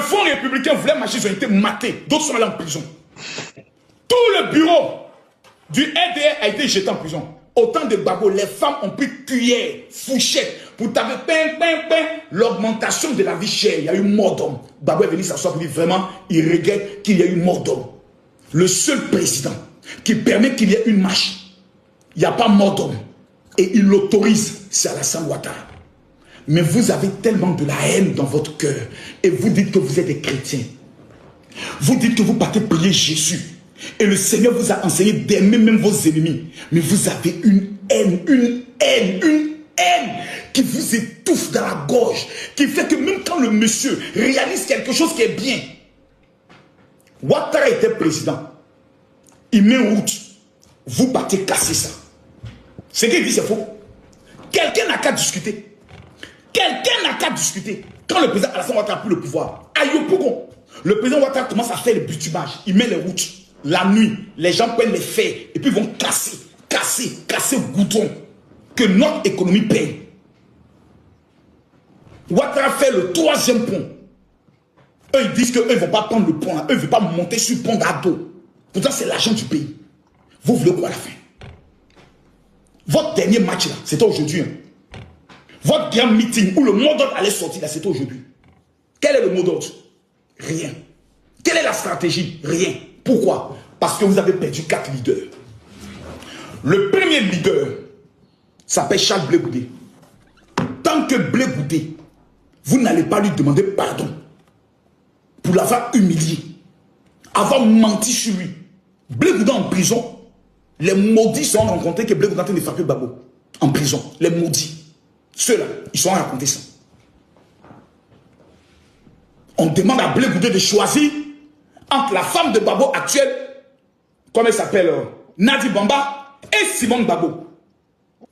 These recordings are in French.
Front républicain voulait marcher, ils ont été matés. D'autres sont allés en prison. Tout le bureau du RDR a été jeté en prison. Autant de Gbagbo, les femmes ont pris cuillère, fourchette, pour taper l'augmentation de la vie chère. Il y a eu mort d'homme. Gbagbo est venu s'asseoir pour dire vraiment, il regrette qu'il y ait eu mort d'homme. Le seul président qui permet qu'il y ait une marche, il n'y a pas mort d'homme. Et il l'autorise, c'est Alassane Ouattara. Mais vous avez tellement de la haine dans votre cœur. Et vous dites que vous êtes des chrétiens. Vous dites que vous partez prier Jésus. Et le Seigneur vous a enseigné d'aimer même vos ennemis. Mais vous avez une haine qui vous étouffe dans la gorge. Qui fait que même quand le monsieur réalise quelque chose qui est bien. Ouattara était président. Il met en route. Vous partez casser ça. Ce qu'il dit c'est faux. Quelqu'un n'a qu'à discuter. Quelqu'un n'a qu'à discuter. Quand le président Alassane Ouattara a pris le pouvoir, à Yopougon, le président Ouattara commence à faire le bitumage. Il met les routes. La nuit, les gens prennent les fers et puis vont casser le goudron que notre économie paye. Ouattara fait le 3e pont. Eux, ils disent qu'eux ne vont pas prendre le pont. Eux ne veulent pas monter sur le pont d'Ado. Pourtant, c'est l'argent du pays. Vous voulez quoi à la fin? Votre dernier match, là, c'était aujourd'hui. Hein. Votre grand meeting où le mot d'ordre allait sortir, là, c'était aujourd'hui. Quel est le mot d'ordre? Rien. Quelle est la stratégie? Rien. Pourquoi? Parce que vous avez perdu 4 leaders. Le premier leader s'appelle Charles Blé Goudé. Tant que Blé Goudé, vous n'allez pas lui demander pardon pour l'avoir humilié, avoir menti sur lui. Blé Goudé en prison, les maudits se sont rencontrés que Blé Goudé est en train de frapper Gbagbo. En prison, les maudits. Ceux-là, ils se sont racontés ça. On demande à Blé Goudé de choisir entre la femme de Gbagbo actuelle, comment elle s'appelle, Nadi Bamba, et Simone Gbagbo.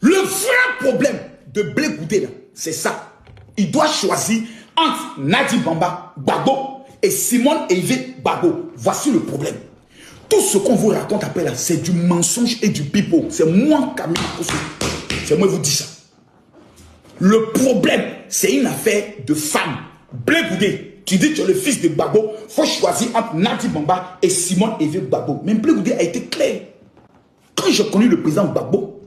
Le vrai problème de Blé Goudé, c'est ça. Il doit choisir entre Nadi Bamba, Gbagbo, et Simone Evé Gbagbo. Voici le problème. Tout ce qu'on vous raconte après là, c'est du mensonge et du pipeau. C'est moi, Camille. C'est moi qui vous dis ça. Le problème, c'est une affaire de femme. Blé Goudé. Tu dis que tu es le fils de Gbagbo, il faut choisir entre Nadi Bamba et Simone Evé Gbagbo. Mais Blé Goudé a été clair. Quand j'ai connu le président Gbagbo,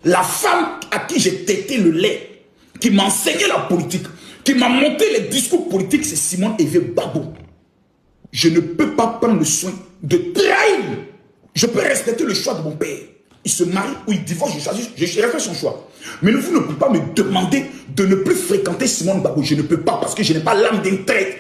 la femme à qui j'ai tété le lait, qui m'a enseigné la politique, qui m'a monté les discours politiques, c'est Simone Evé Gbagbo. Je ne peux pas prendre le soin de trahir. Je peux respecter le choix de mon père. Il se marie ou il divorce, je respecte son choix. Mais vous ne pouvez pas me demander de ne plus fréquenter Simone Gbagbo. Je ne peux pas parce que je n'ai pas l'âme d'un traître.